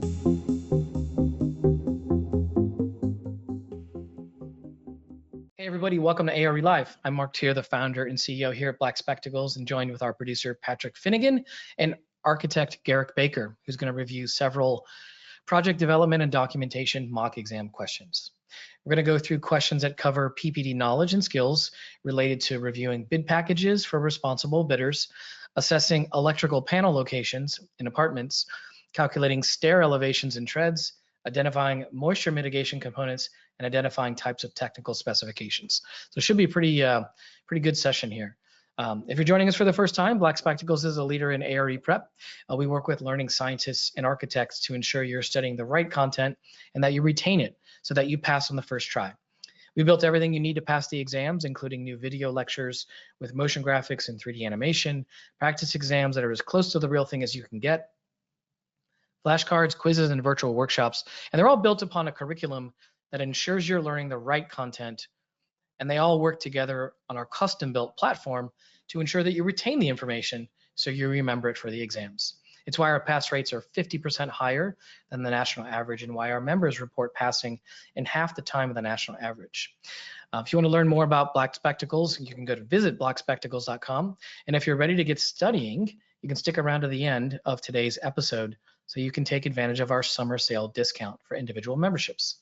Hey everybody, welcome to ARE Live. I'm Mark Tier, the founder and CEO here at Black Spectacles, and joined with our producer Patrick Finnegan and architect Garric Baker, who's going to review several project development and documentation mock exam questions. We're going to go through questions that cover PPD knowledge and skills related to reviewing bid packages for responsible bidders, assessing electrical panel locations in apartments, calculating stair elevations and treads, identifying moisture mitigation components, and identifying types of technical specifications. So it should be a pretty good session here. If you're joining us for the first time, Black Spectacles is a leader in ARE prep. We work with learning scientists and architects to ensure you're studying the right content and that you retain it so that you pass on the first try. We built everything you need to pass the exams, including new video lectures with motion graphics and 3D animation, practice exams that are as close to the real thing as you can get, flashcards, quizzes, and virtual workshops. And they're all built upon a curriculum that ensures you're learning the right content, and they all work together on our custom-built platform to ensure that you retain the information so you remember it for the exams. It's why our pass rates are 50% higher than the national average, and why our members report passing in half the time of the national average. If you want to learn more about Black Spectacles, you can go to visit blackspectacles.com. And if you're ready to get studying, you can stick around to the end of today's episode so you can take advantage of our summer sale discount for individual memberships.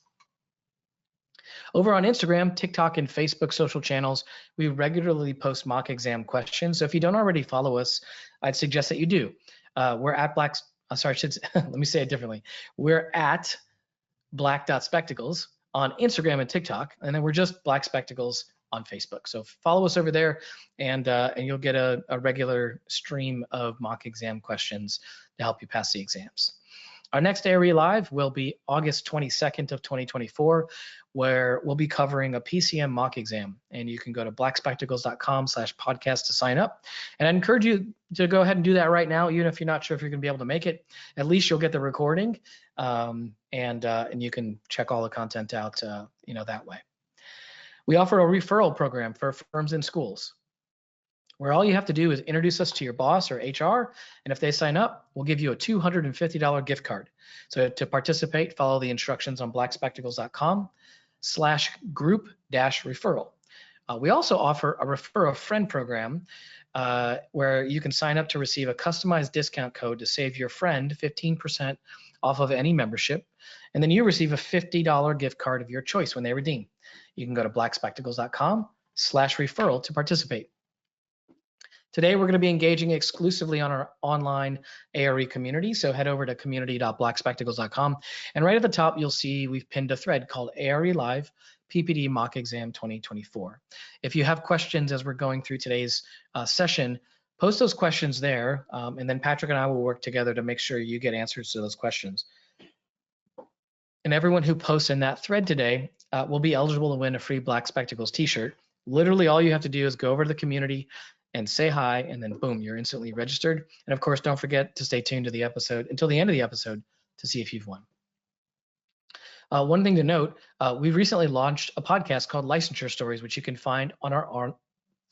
Over on Instagram, TikTok, and Facebook social channels, we regularly post mock exam questions. So if you don't already follow us, I'd suggest that you do. We're at let me say it differently. We're at black.spectacles on Instagram and TikTok, and then we're just Black Spectacles on Facebook. So follow us over there, and you'll get a regular stream of mock exam questions to help you pass the exams. Our next ARE Live will be August 22nd of 2024, where we'll be covering a PCM mock exam. And you can go to blackspectacles.com/podcast to sign up. And I encourage you to go ahead and do that right now, even if you're not sure if you're going to be able to make it. At least you'll get the recording, and you can check all the content out, that way. We offer a referral program for firms and schools, where all you have to do is introduce us to your boss or HR, and if they sign up, we'll give you a $250 gift card. So to participate, follow the instructions on blackspectacles.com/group-referral. We also offer a refer a friend program where you can sign up to receive a customized discount code to save your friend 15% off of any membership, and then you receive a $50 gift card of your choice when they redeem. You can go to blackspectacles.com/referral to participate. Today, we're going to be engaging exclusively on our online ARE community. So head over to community.blackspectacles.com. And right at the top, you'll see we've pinned a thread called ARE Live PPD Mock Exam 2024. If you have questions as we're going through today's session, post those questions there. And then Patrick and I will work together to make sure you get answers to those questions. And everyone who posts in that thread today will be eligible to win a free Black Spectacles t-shirt. Literally, all you have to do is go over to the community and say hi, and then boom, you're instantly registered. And of course, don't forget to stay tuned to the episode until the end of the episode to see if you've won. One thing to note, we recently launched a podcast called Licensure Stories, which you can find on our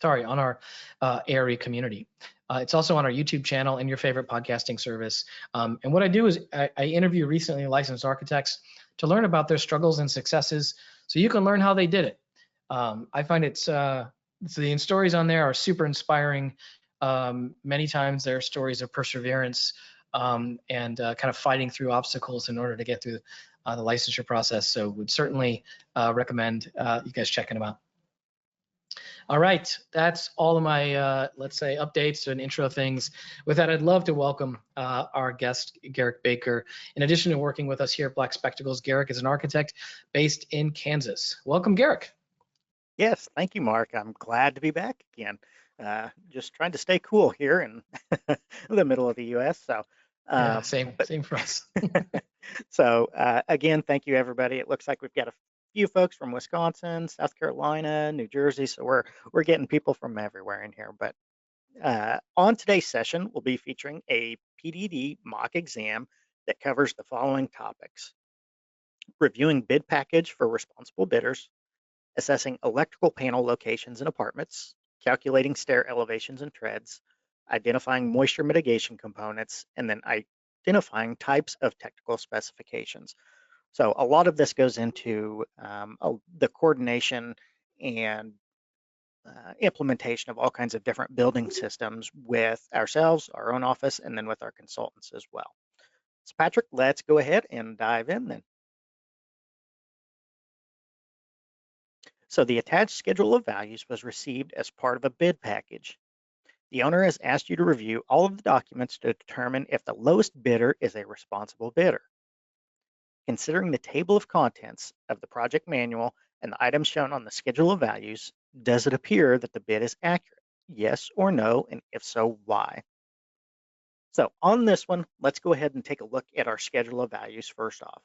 ARE community. It's also on our YouTube channel and your favorite podcasting service. And what I do is I interview recently licensed architects to learn about their struggles and successes so you can learn how they did it. I find the stories on there are super inspiring. Many times they're stories of perseverance and kind of fighting through obstacles in order to get through the licensure process. So would certainly recommend you guys checking them out. All right, that's all of my, let's say, updates and intro things. With that, I'd love to welcome our guest, Garric Baker. In addition to working with us here at Black Spectacles, Garric is an architect based in Kansas. Welcome, Garric. Yes, thank you, Mark. I'm glad to be back again. Just trying to stay cool here in the middle of the U.S. So, yeah, same for us. So again, thank you, everybody. It looks like we've got a few folks from Wisconsin, South Carolina, New Jersey. So we're getting people from everywhere in here. But on today's session, we'll be featuring a PDD mock exam that covers the following topics: reviewing bid package for responsible bidders, assessing electrical panel locations in apartments, calculating stair elevations and treads, identifying moisture mitigation components, and then identifying types of technical specifications. So a lot of this goes into the coordination and implementation of all kinds of different building systems with ourselves, our own office, and then with our consultants as well. So Patrick, let's go ahead and dive in then. So the attached schedule of values was received as part of a bid package. The owner has asked you to review all of the documents to determine if the lowest bidder is a responsible bidder. Considering the table of contents of the project manual and the items shown on the schedule of values, does it appear that the bid is accurate? Yes or no, and if so, why? So on this one, let's go ahead and take a look at our schedule of values first off.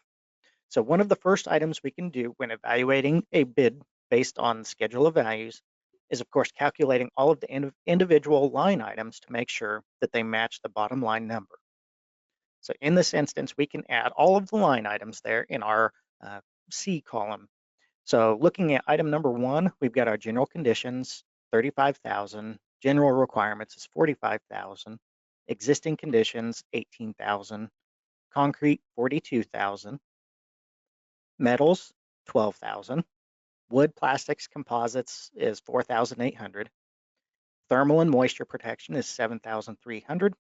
So one of the first items we can do when evaluating a bid based on schedule of values is, of course, calculating all of the individual line items to make sure that they match the bottom line number. So in this instance, we can add all of the line items there in our C column. So looking at item number 1, we've got our general conditions, 35,000, general requirements is 45,000, existing conditions, 18,000, concrete, 42,000, metals, 12,000, wood, plastics, composites is 4,800, thermal and moisture protection is 7,300,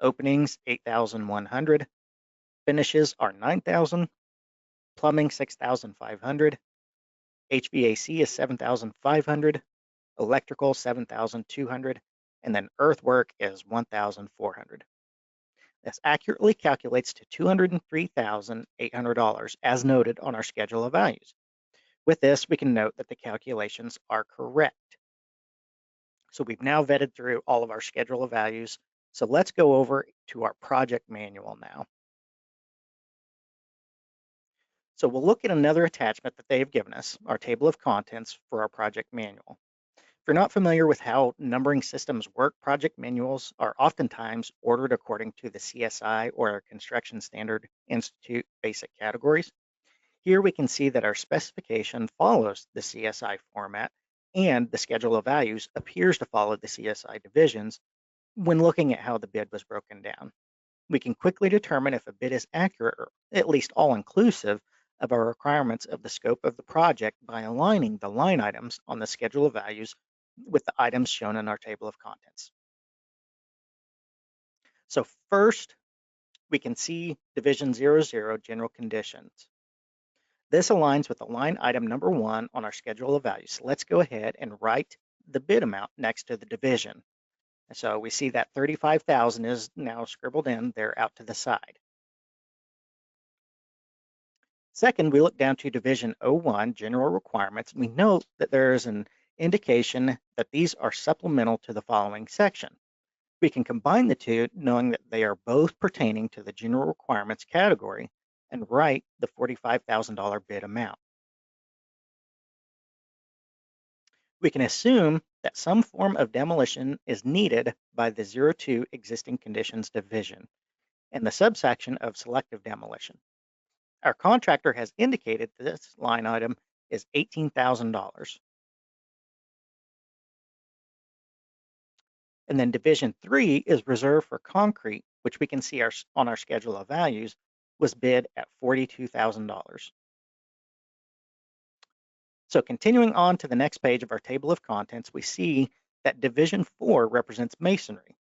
openings, 8,100, finishes are 9,000, plumbing, 6,500, HVAC is 7,500, electrical, 7,200, and then earthwork is 1,400. This accurately calculates to $203,800 as noted on our schedule of values. With this, we can note that the calculations are correct. So we've now vetted through all of our schedule of values. So let's go over to our project manual now. So we'll look at another attachment that they've given us, our table of contents for our project manual. If you're not familiar with how numbering systems work, project manuals are oftentimes ordered according to the CSI or Construction Standard Institute basic categories. Here we can see that our specification follows the CSI format and the schedule of values appears to follow the CSI divisions when looking at how the bid was broken down. We can quickly determine if a bid is accurate or at least all-inclusive of our requirements of the scope of the project by aligning the line items on the schedule of values with the items shown in our table of contents. So first, we can see Division 00, General Conditions. This aligns with the line item number 1 on our schedule of values. So let's go ahead and write the bid amount next to the division. So we see that 35,000 is now scribbled in there out to the side. Second, we look down to Division 01, General Requirements, and we note that there is an indication that these are supplemental to the following section. We can combine the two, knowing that they are both pertaining to the General Requirements category, and write the $45,000 bid amount. We can assume that some form of demolition is needed by the 02 Existing Conditions Division and the subsection of Selective Demolition. Our contractor has indicated that this line item is $18,000. And then Division 3 is reserved for concrete, which we can see on our schedule of values was bid at $42,000. So continuing on to the next page of our table of contents, we see that Division 4 represents masonry.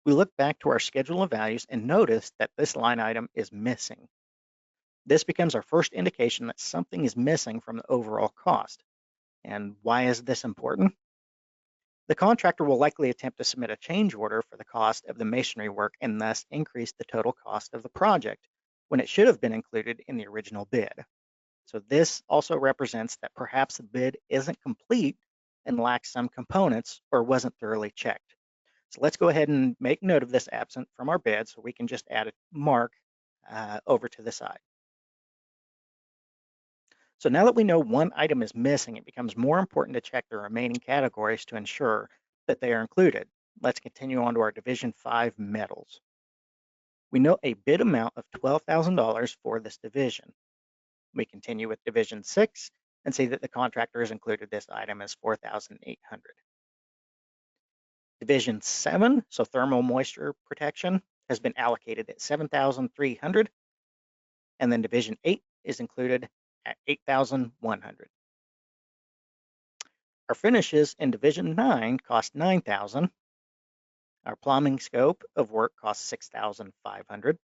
We look back to our schedule of values and notice that this line item is missing. This becomes our first indication that something is missing from the overall cost. And why is this important? The contractor will likely attempt to submit a change order for the cost of the masonry work and thus increase the total cost of the project when it should have been included in the original bid. So this also represents that perhaps the bid isn't complete and lacks some components or wasn't thoroughly checked. So let's go ahead and make note of this absent from our bid so we can just add a mark over to the side. So now that we know one item is missing, it becomes more important to check the remaining categories to ensure that they are included. Let's continue on to our Division 5 metals. We note a bid amount of $12,000 for this division. We continue with Division 6 and see that the contractor has included this item as $4,800. Division 7, so thermal moisture protection, has been allocated at 7,300, and then Division 8 is included at 8,100. Our finishes in Division 9 cost 9,000. Our plumbing scope of work costs 6,500.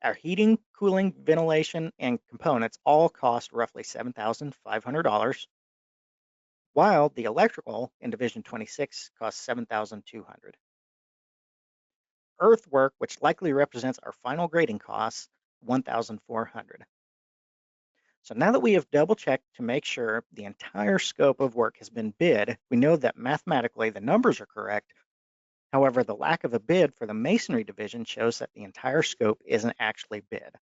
Our heating, cooling, ventilation, and components all cost roughly $7,500, while the electrical in Division 26 costs 7,200. Earthwork, which likely represents our final grading costs, 1,400. So now that we have double checked to make sure the entire scope of work has been bid, we know that mathematically the numbers are correct. However, the lack of a bid for the masonry division shows that the entire scope isn't actually bid.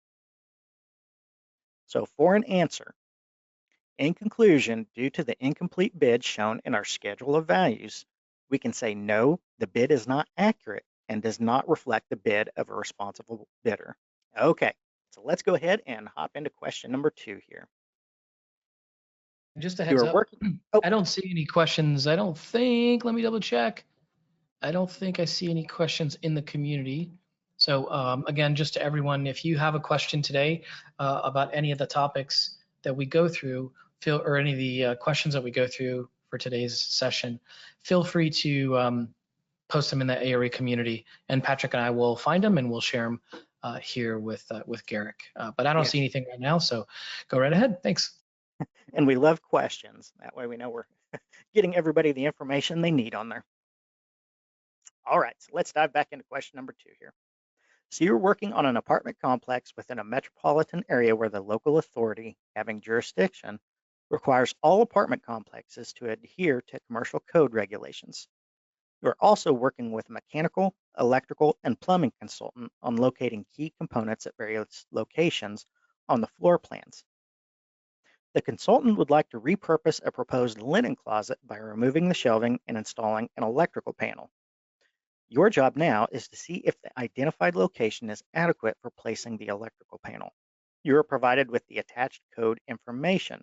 So for an answer, in conclusion, due to the incomplete bid shown in our schedule of values, we can say no, the bid is not accurate and does not reflect the bid of a responsible bidder. Okay, so let's go ahead and hop into question number 2 here. Just a You heads are up, working. Oh, I don't see any questions. I don't think, let me double check. I don't think I see any questions in the community. So again, just to everyone, if you have a question today about any of the topics that we go through, or any of the questions that we go through for today's session, feel free to post them in the ARE community, and Patrick and I will find them and we'll share them here with Garric. But I don't see yes, anything right now, so go right ahead. Thanks. and we love questions. That way we know we're getting everybody the information they need on there. All right, so let's dive back into question number 2 here. So you're working on an apartment complex within a metropolitan area where the local authority having jurisdiction requires all apartment complexes to adhere to commercial code regulations. You are also working with a mechanical, electrical, and plumbing consultant on locating key components at various locations on the floor plans. The consultant would like to repurpose a proposed linen closet by removing the shelving and installing an electrical panel. Your job now is to see if the identified location is adequate for placing the electrical panel. You are provided with the attached code information.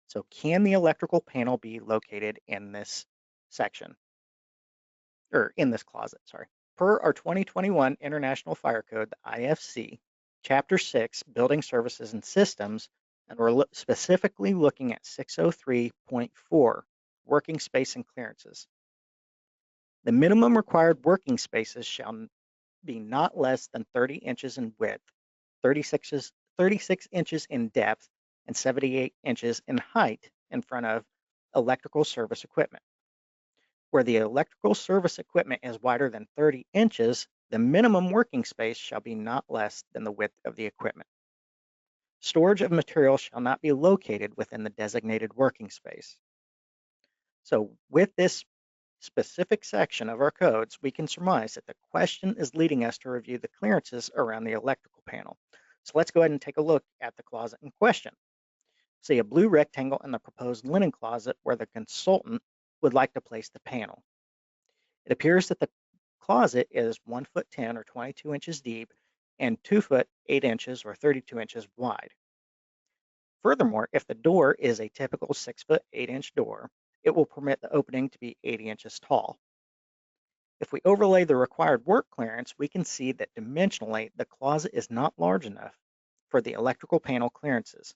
So can the electrical panel be located in this section? Or in this closet, sorry. Per our 2021 International Fire Code, the IFC, Chapter 6, Building Services and Systems, and we're specifically looking at 603.4, Working Space and Clearances. The minimum required working spaces shall be not less than 30 inches in width, 36 inches in depth, and 78 inches in height in front of electrical service equipment. Where the electrical service equipment is wider than 30 inches, the minimum working space shall be not less than the width of the equipment. Storage of material shall not be located within the designated working space. So with this specific section of our codes, we can surmise that the question is leading us to review the clearances around the electrical panel. So let's go ahead and take a look at the closet in question. See a blue rectangle in the proposed linen closet where the consultant would like to place the panel. It appears that the closet is 1 foot 10 or 22 inches deep and 2 foot 8 inches or 32 inches wide. Furthermore, if the door is a typical 6 foot 8 inch door, it will permit the opening to be 80 inches tall. If we overlay the required work clearance, we can see that dimensionally, the closet is not large enough for the electrical panel clearances.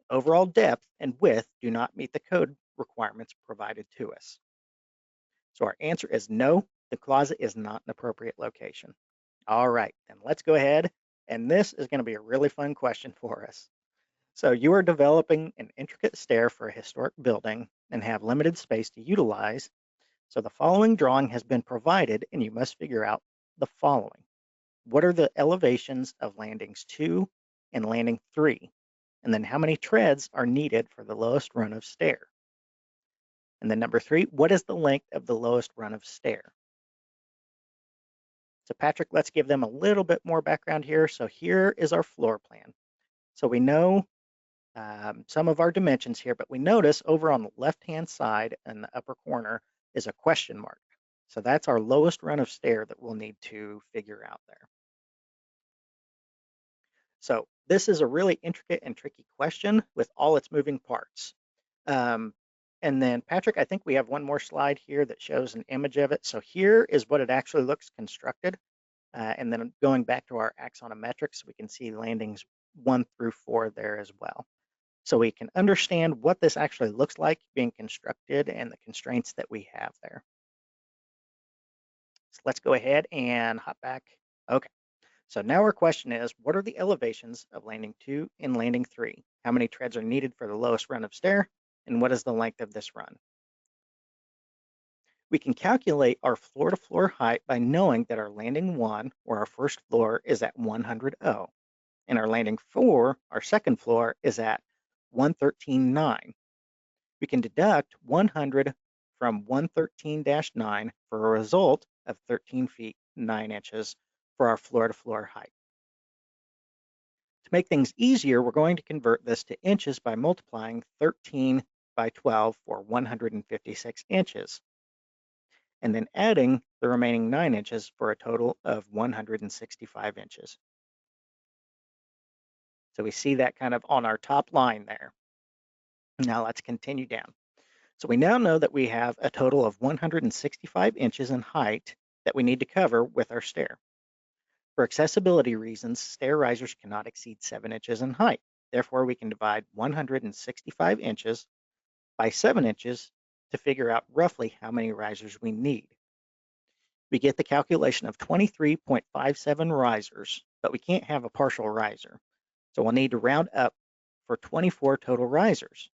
Overall depth and width do not meet the code requirements provided to us. So our answer is no, the closet is not an appropriate location. All right, then let's go ahead. And this is going to be a really fun question for us. So you are developing an intricate stair for a historic building and have limited space to utilize. So the following drawing has been provided and you must figure out the following. What are the elevations of landings 2 and landing 3? And then how many treads are needed for the lowest run of stair? And then number 3, what is the length of the lowest run of stair? So Patrick, let's give them a little bit more background here. So here is our floor plan. So we know some of our dimensions here, but we notice over on the left-hand side in the upper corner is a question mark. So that's our lowest run of stair that we'll need to figure out there. So this is a really intricate and tricky question with all its moving parts. And then Patrick, I think we have one more slide here that shows an image of it. So here is what it actually looks constructed. And then going back to our axonometrics, we can see landings 1 through 4 there as well. So we can understand what this actually looks like being constructed and the constraints that we have there. So let's go ahead and hop back. Okay, so now our question is, what are the elevations of landing 2 and landing 3? How many treads are needed for the lowest run of stair? And what is the length of this run? We can calculate our floor-to-floor height by knowing that our landing 1, or our first floor, is at 100.0, and our landing 4, our second floor, is at 113.9. We can deduct 100 from 113-9 for a result of 13 feet 9 inches for our floor-to-floor height. To make things easier, we're going to convert this to inches by multiplying 13 by 12 for 156 inches, and then adding the remaining 9 inches for a total of 165 inches. So we see that kind of on our top line there. Now let's continue down. So we now know that we have a total of 165 inches in height that we need to cover with our stair. For accessibility reasons, stair risers cannot exceed 7 inches in height. Therefore, we can divide 165 inches by 7 inches to figure out roughly how many risers we need. We get the calculation of 23.57 risers, but we can't have a partial riser. So we'll need to round up for 24 total risers.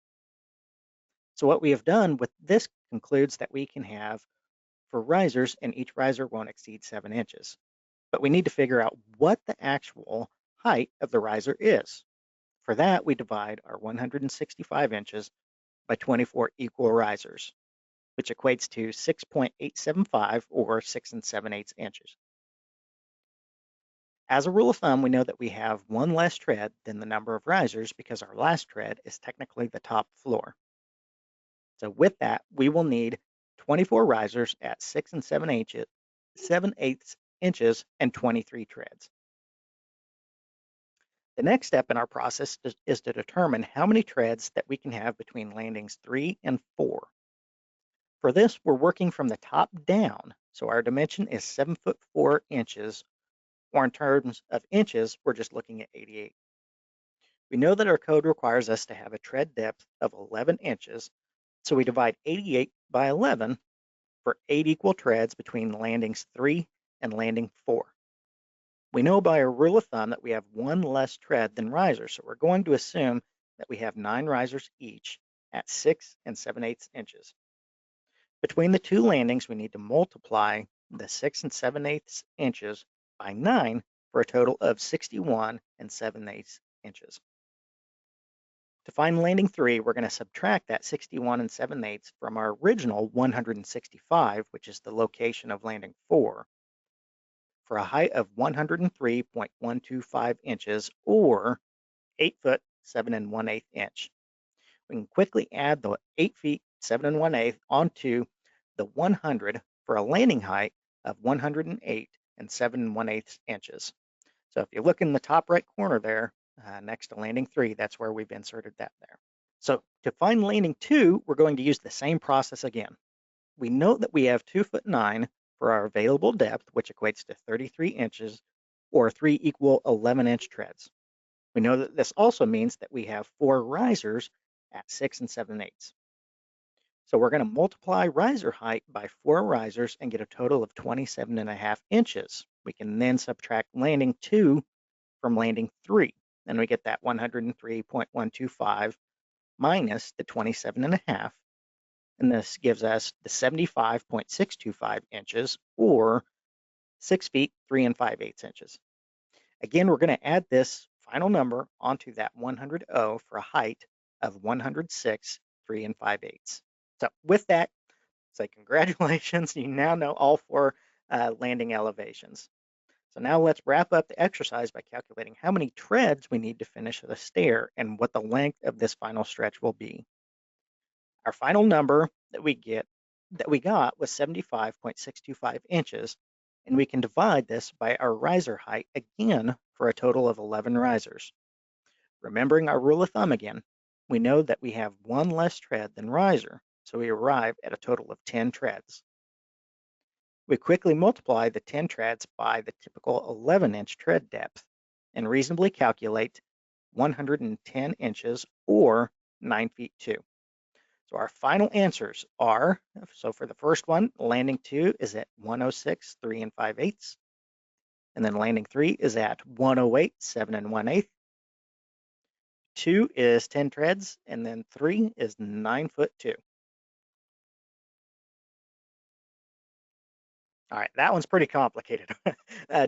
So what we have done with this concludes that we can have 4 risers, and each riser won't exceed 7 inches. But we need to figure out what the actual height of the riser is. For that, we divide our 165 inches by 24 equal risers, which equates to 6.875 or 6 7/8 inches. As a rule of thumb, we know that we have one less tread than the number of risers because our last tread is technically the top floor. So with that, we will need 24 risers at 6 7/8 inches and 23 treads. The next step in our process is to determine how many treads that we can have between landings 3 and 4. For this, we're working from the top down, so our dimension is 7 foot 4 inches, or in terms of inches, we're just looking at 88. We know that our code requires us to have a tread depth of 11 inches, so we divide 88 by 11 for 8 equal treads between landings 3 and landing 4. We know by a rule of thumb that we have one less tread than risers, so we're going to assume that we have 9 risers each at 6 7/8 inches. Between the two landings, we need to multiply the 6 7/8 inches by 9 for a total of 61 7/8 inches. To find landing 3, we're going to subtract that 61 7/8 from our original 165, which is the location of landing 4, for a height of 103.125 inches, or 8 foot 7 1/8 inch. We can quickly add the 8 feet 7 1/8 onto the 100 for a landing height of 108 7 1/8 inches. So if you look in the top right corner there, next to landing 3, that's where we've inserted that there. So to find landing 2, we're going to use the same process again. We note that we have 2 foot 9 for our available depth, which equates to 33 inches, or 3 equal 11-inch treads. We know that this also means that we have 4 risers at 6 7/8. So we're going to multiply riser height by 4 risers and get a total of 27.5 inches. We can then subtract landing 2 from landing 3, and we get that 103.125 minus the 27.5, and this gives us the 75.625 inches, or 6 feet 3 5/8 inches. Again, we're going to add this final number onto that 100.0 for a height of 106 3 5/8. So with that, say congratulations, you now know all 4 landing elevations. So now let's wrap up the exercise by calculating how many treads we need to finish the stair and what the length of this final stretch will be. Our final number that we got was 75.625 inches, and we can divide this by our riser height again for a total of 11 risers. Remembering our rule of thumb again, we know that we have one less tread than riser, So we arrive at a total of 10 treads. We quickly multiply the 10 treads by the typical 11-inch tread depth and reasonably calculate 110 inches or 9 feet 2. So our final answers are, so for the first one, landing 2 is at 106, 3 and 5/8. And then landing 3 is at 108, 7 and 1/8. 2 is 10 treads, and then 3 is 9 foot 2. All right, that one's pretty complicated.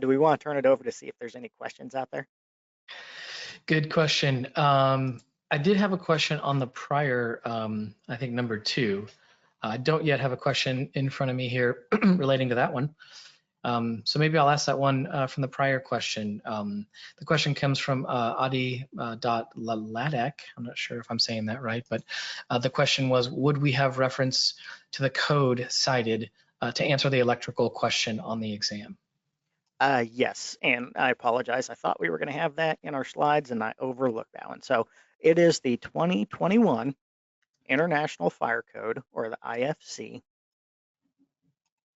Do we want to turn it over to see if there's any questions out there? Good question. I did have a question on the prior, I think number 2. I don't yet have a question in front of me here relating to that one. So maybe I'll ask that one from the prior question. The question comes from Adi.Ladak. I'm not sure if I'm saying that right, but the question was, would we have reference to the code cited to answer the electrical question on the exam? Yes, and I apologize. I thought we were going to have that in our slides, and I overlooked that one. So it is the 2021 International Fire Code, or the IFC.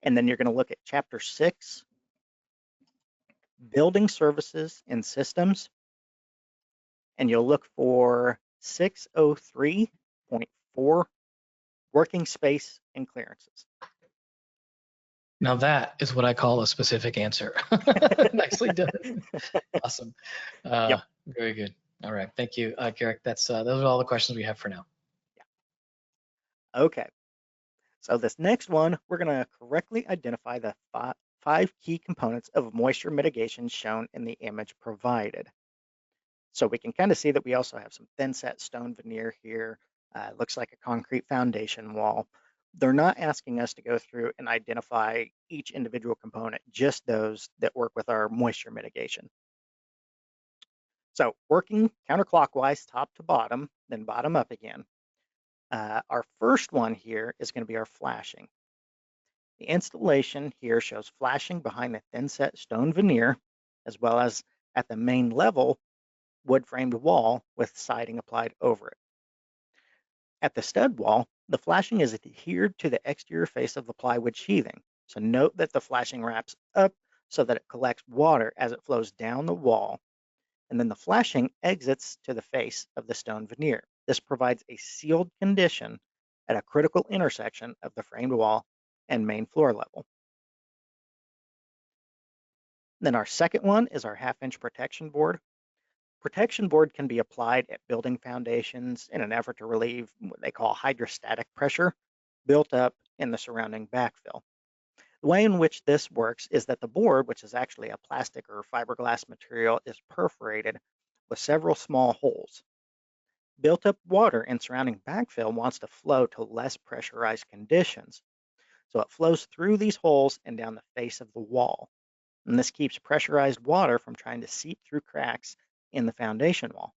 And then you're going to look at Chapter 6, Building Services and Systems, and you'll look for 603.4, Working Space and Clearances. Now that is what I call a specific answer. Nicely done. Awesome. Yep. Very good. All right. Thank you, Garric. Those are all the questions we have for now. Okay. So this next one, we're going to correctly identify the five key components of moisture mitigation shown in the image provided. So we can kind of see that we also have some thin set stone veneer here. Looks like a concrete foundation wall. They're not asking us to go through and identify each individual component, just those that work with our moisture mitigation. So working counterclockwise, top to bottom, then bottom up again. Our first one here is going to be our flashing. The installation here shows flashing behind the thin set stone veneer, as well as at the main level wood framed wall with siding applied over it. At the stud wall, the flashing is adhered to the exterior face of the plywood sheathing. So note that the flashing wraps up so that it collects water as it flows down the wall. And then the flashing exits to the face of the stone veneer. This provides a sealed condition at a critical intersection of the framed wall and main floor level. Then our second one is our 1/2-inch protection board. Protection board can be applied at building foundations in an effort to relieve what they call hydrostatic pressure built up in the surrounding backfill. The way in which this works is that the board, which is actually a plastic or fiberglass material, is perforated with several small holes. Built up water in surrounding backfill wants to flow to less pressurized conditions, so it flows through these holes and down the face of the wall. And this keeps pressurized water from trying to seep through cracks in the foundation wall.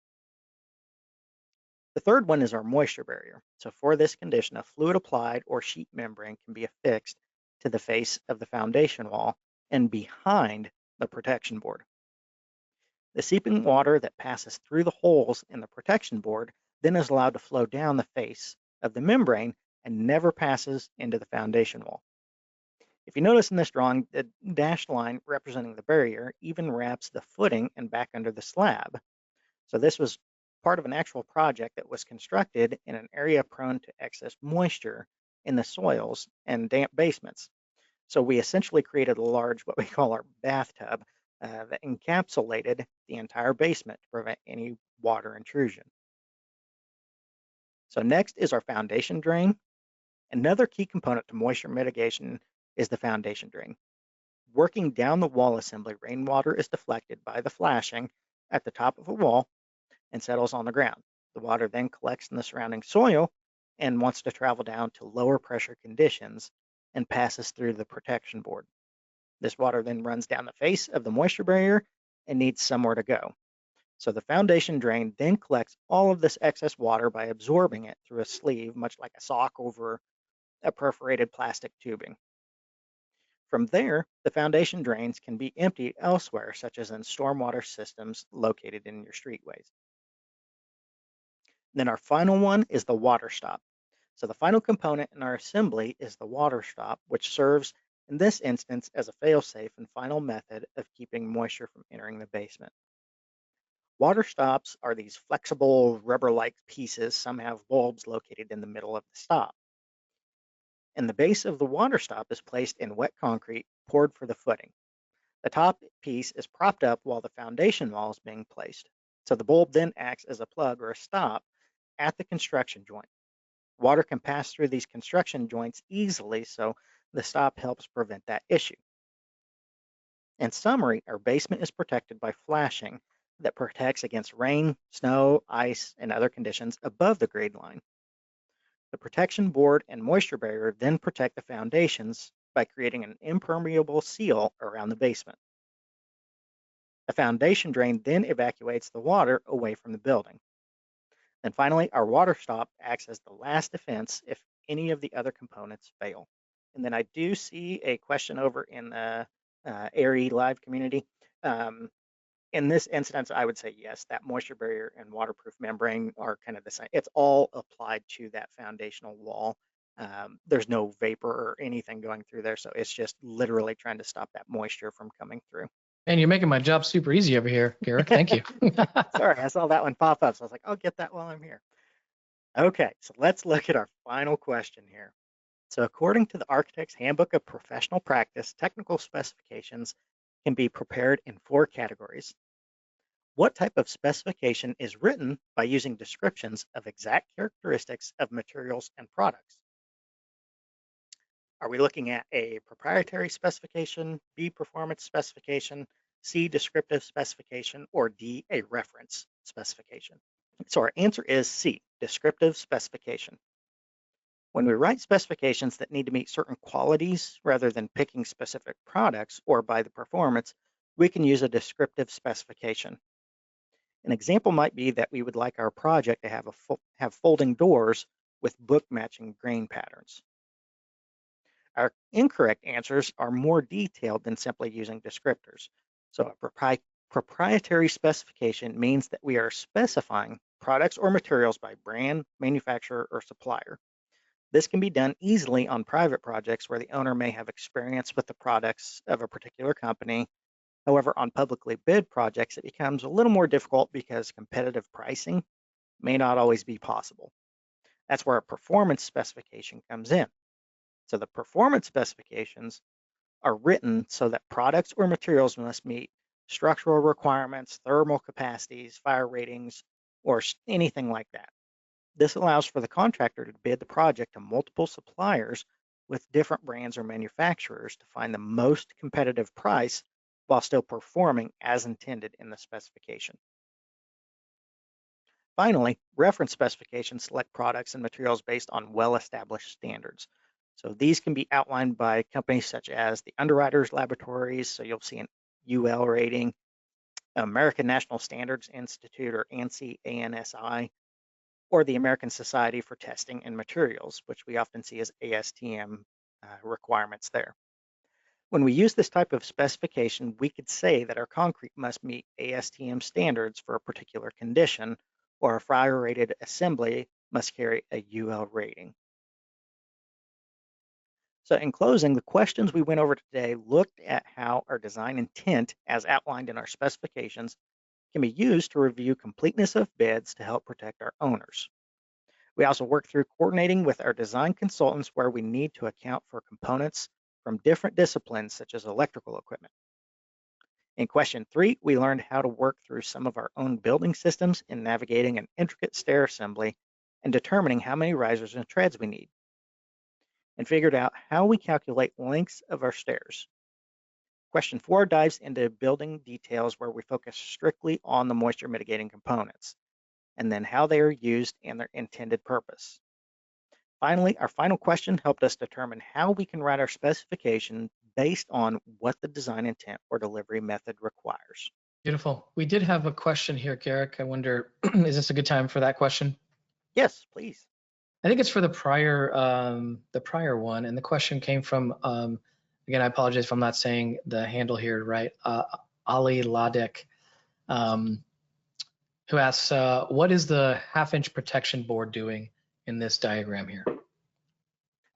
The third one is our moisture barrier. So for this condition, a fluid applied or sheet membrane can be affixed to the face of the foundation wall and behind the protection board. The seeping water that passes through the holes in the protection board then is allowed to flow down the face of the membrane and never passes into the foundation wall. If you notice in this drawing, the dashed line representing the barrier even wraps the footing and back under the slab. So this was part of an actual project that was constructed in an area prone to excess moisture in the soils and damp basements. So we essentially created a large, what we call our bathtub, that encapsulated the entire basement to prevent any water intrusion. So next is our foundation drain. Another key component to moisture mitigation is the foundation drain. Working down the wall assembly, rainwater is deflected by the flashing at the top of a wall and settles on the ground. The water then collects in the surrounding soil and wants to travel down to lower pressure conditions and passes through the protection board. This water then runs down the face of the moisture barrier and needs somewhere to go. So the foundation drain then collects all of this excess water by absorbing it through a sleeve, much like a sock over a perforated plastic tubing. From there, the foundation drains can be emptied elsewhere, such as in stormwater systems located in your streetways. Then our final one is the water stop. So the final component in our assembly is the water stop, which serves in this instance as a fail-safe and final method of keeping moisture from entering the basement. Water stops are these flexible rubber-like pieces. Some have bulbs located in the middle of the stop. And the base of the water stop is placed in wet concrete poured for the footing. The top piece is propped up while the foundation wall is being placed. So the bulb then acts as a plug or a stop at the construction joint. Water can pass through these construction joints easily, so the stop helps prevent that issue. In summary, our basement is protected by flashing that protects against rain, snow, ice, and other conditions above the grade line. The protection board and moisture barrier then protect the foundations by creating an impermeable seal around the basement. The foundation drain then evacuates the water away from the building. And finally, our water stop acts as the last defense if any of the other components fail. And then I do see a question over in the ARE Live community. In this instance, I would say yes, that moisture barrier and waterproof membrane are kind of the same. It's all applied to that foundational wall. There's no vapor or anything going through there, so it's just literally trying to stop that moisture from coming through. And you're making my job super easy over here, Garric. Thank you. Sorry, I saw that one pop up, so I was like, I'll get that while I'm here. Okay, so let's look at our final question here. So according to the Architect's Handbook of Professional Practice, technical specifications can be prepared in 4 categories. What type of specification is written by using descriptions of exact characteristics of materials and products? Are we looking at a proprietary specification, B, performance specification, C, descriptive specification, or D, a reference specification? So our answer is C, descriptive specification. When we write specifications that need to meet certain qualities rather than picking specific products or by the performance, we can use a descriptive specification. An example might be that we would like our project to have folding doors with book matching grain patterns. Our incorrect answers are more detailed than simply using descriptors. So a proprietary specification means that we are specifying products or materials by brand, manufacturer, or supplier. This can be done easily on private projects where the owner may have experience with the products of a particular company. However, on publicly bid projects, it becomes a little more difficult because competitive pricing may not always be possible. That's where a performance specification comes in. So the performance specifications are written so that products or materials must meet structural requirements, thermal capacities, fire ratings, or anything like that. This allows for the contractor to bid the project to multiple suppliers with different brands or manufacturers to find the most competitive price while still performing as intended in the specification. Finally, reference specifications select products and materials based on well-established standards. So these can be outlined by companies such as the Underwriters Laboratories, so you'll see an UL rating, American National Standards Institute or ANSI, ANSI, or the American Society for Testing and Materials, which we often see as ASTM requirements there. When we use this type of specification, we could say that our concrete must meet ASTM standards for a particular condition, or a fire-rated assembly must carry a UL rating. So in closing, the questions we went over today looked at how our design intent, as outlined in our specifications, can be used to review completeness of bids to help protect our owners. We also worked through coordinating with our design consultants where we need to account for components from different disciplines, such as electrical equipment. In question 3, we learned how to work through some of our own building systems in navigating an intricate stair assembly and determining how many risers and treads we need, and figured out how we calculate lengths of our stairs. Question 4 dives into building details where we focus strictly on the moisture mitigating components, and then how they are used and their intended purpose. Finally, our final question helped us determine how we can write our specification based on what the design intent or delivery method requires. Beautiful. We did have a question here, Garric. I wonder, is this a good time for that question? Yes, please. I think it's for the prior one, and the question came from again, I apologize if I'm not saying the handle here right. Ali Ladek, who asks, what is the half-inch protection board doing in this diagram here?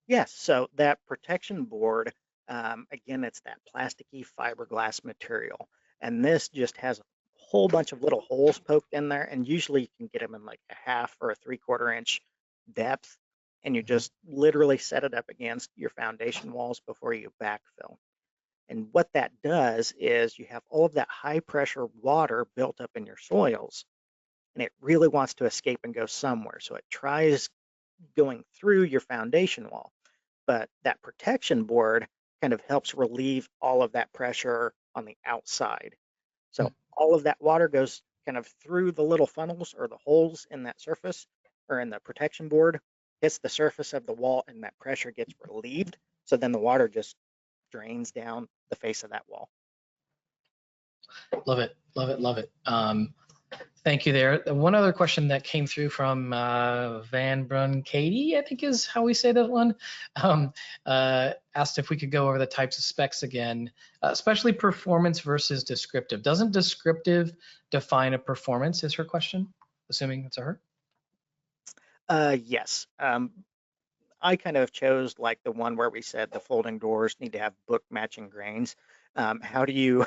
Yes, so that protection board, again, it's that plasticky fiberglass material. And this just has a whole bunch of little holes poked in there. And usually you can get them in like a 1/2 or a 3/4 inch depth. And you just literally set it up against your foundation walls before you backfill. And what that does is you have all of that high pressure water built up in your soils, and it really wants to escape and go somewhere. So it tries going through your foundation wall, but that protection board kind of helps relieve all of that pressure on the outside. So all of that water goes kind of through the little funnels or the holes in that surface or in the protection board, hits the surface of the wall, and that pressure gets relieved. So then the water just drains down the face of that wall. Love it, love it, love it. Thank you there. One other question that came through from Van Brun Katie, I think is how we say that one, asked if we could go over the types of specs again, especially performance versus descriptive. Doesn't descriptive define a performance is her question, assuming it's a her? Yes. I kind of chose like the one where we said the folding doors need to have book matching grains. How do you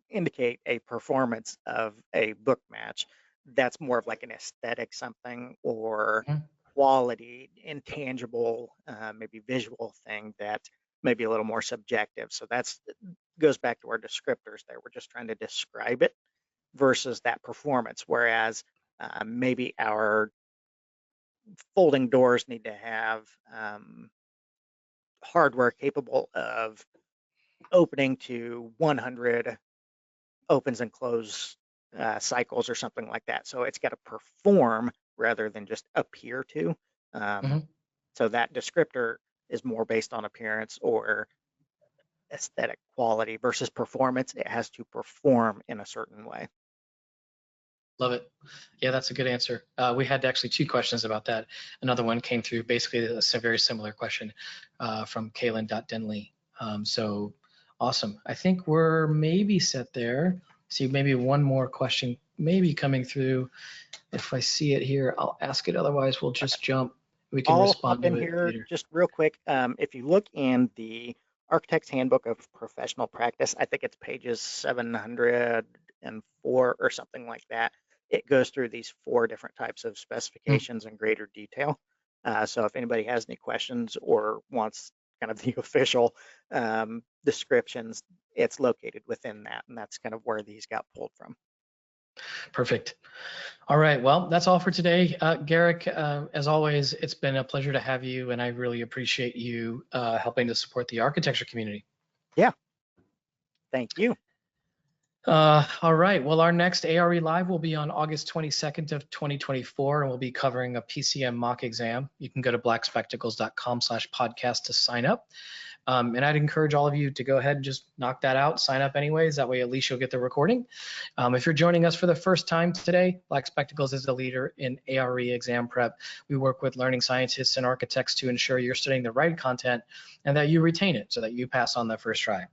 indicate a performance of a book match? That's more of like an aesthetic something or quality, intangible, maybe visual thing that may be a little more subjective. So that's goes back to our descriptors there. We're just trying to describe it versus that performance. Whereas maybe our folding doors need to have hardware capable of opening to 100 opens and close cycles or something like that. So it's got to perform rather than just appear to. So that descriptor is more based on appearance or aesthetic quality versus performance. It has to perform in a certain way. Love it. Yeah, that's a good answer. We had actually 2 questions about that. Another one came through basically a very similar question from Kaylin.Denley. So awesome. I think we're maybe set there. See, maybe one more question maybe coming through. If I see it here, I'll ask it. Otherwise, we'll just jump. We can respond to it here later. just real quick. If you look in the Architect's Handbook of Professional Practice, I think it's pages 704 or something like that. It goes through these 4 different types of specifications in greater detail. So if anybody has any questions or wants kind of the official descriptions, it's located within that, and that's kind of where these got pulled from. Perfect. All right. Well, that's all for today. Garric, as always, it's been a pleasure to have you, and I really appreciate you helping to support the architecture community. Yeah. Thank you. All right. Well, our next ARE Live will be on August 22nd of 2024, and we'll be covering a PCM mock exam. You can go to blackspectacles.com/podcast to sign up. And I'd encourage all of you to go ahead and just knock that out, sign up anyways. That way, at least you'll get the recording. If you're joining us for the first time today, Black Spectacles is the leader in ARE exam prep. We work with learning scientists and architects to ensure you're studying the right content and that you retain it so that you pass on the first try.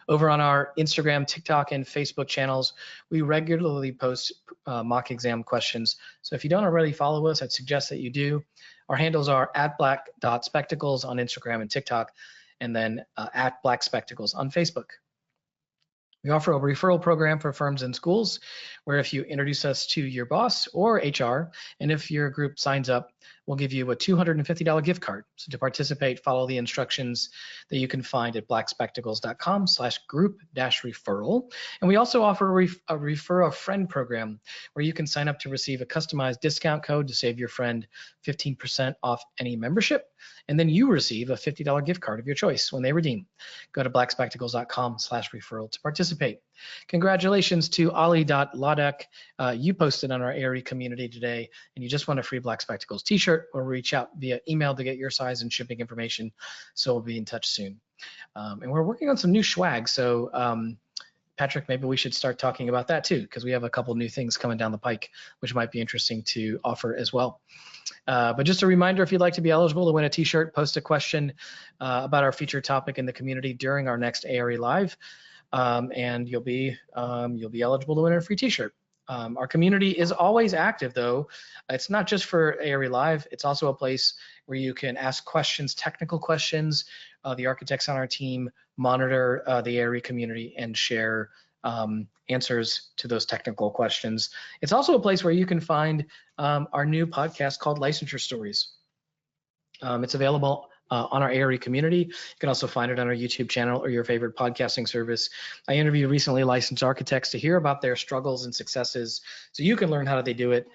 Over on our Instagram, TikTok, and Facebook channels, we regularly post mock exam questions. So if you don't already follow us, I'd suggest that you do. Our handles are @black.spectacles on Instagram and TikTok, and then @blackspectacles on Facebook. We offer a referral program for firms and schools where if you introduce us to your boss or HR, and if your group signs up, we'll give you a $250 gift card. So to participate, follow the instructions that you can find at blackspectacles.com/group-referral. And we also offer a refer a friend program where you can sign up to receive a customized discount code to save your friend 15% off any membership. And then you receive a $50 gift card of your choice when they redeem. Go to blackspectacles.com/referral to participate. Congratulations to Ali.Ladek. You posted on our ARE community today, and you just won a free Black Spectacles t-shirt, or reach out via email to get your size and shipping information. So we'll be in touch soon. And we're working on some new swag. So Patrick, maybe we should start talking about that too, because we have a couple new things coming down the pike, which might be interesting to offer as well. But just a reminder, if you'd like to be eligible to win a t-shirt, post a question about our featured topic in the community during our next ARE Live, and you'll be eligible to win a free t-shirt. Our community is always active, though. It's not just for ARE Live. It's also a place where you can ask questions, technical questions. The architects on our team monitor the ARE community and share answers to those technical questions. It's also a place where you can find our new podcast called Licensure Stories. It's available on our ARE community. You can also find it on our YouTube channel or your favorite podcasting service. I interviewed recently licensed architects to hear about their struggles and successes so you can learn how they do it.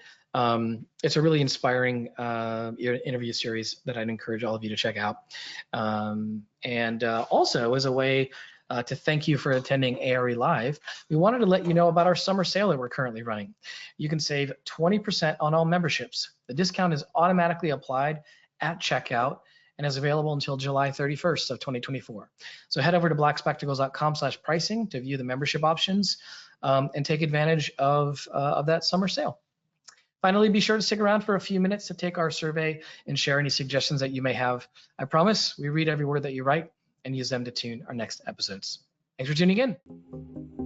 It's a really inspiring interview series that I'd encourage all of you to check out. And also as a way to thank you for attending ARE Live, we wanted to let you know about our summer sale that we're currently running. You can save 20% on all memberships. The discount is automatically applied at checkout and is available until July 31st of 2024. So head over to blackspectacles.com/pricing to view the membership options and take advantage of that summer sale. Finally, be sure to stick around for a few minutes to take our survey and share any suggestions that you may have. I promise we read every word that you write and use them to tune our next episodes. Thanks for tuning in.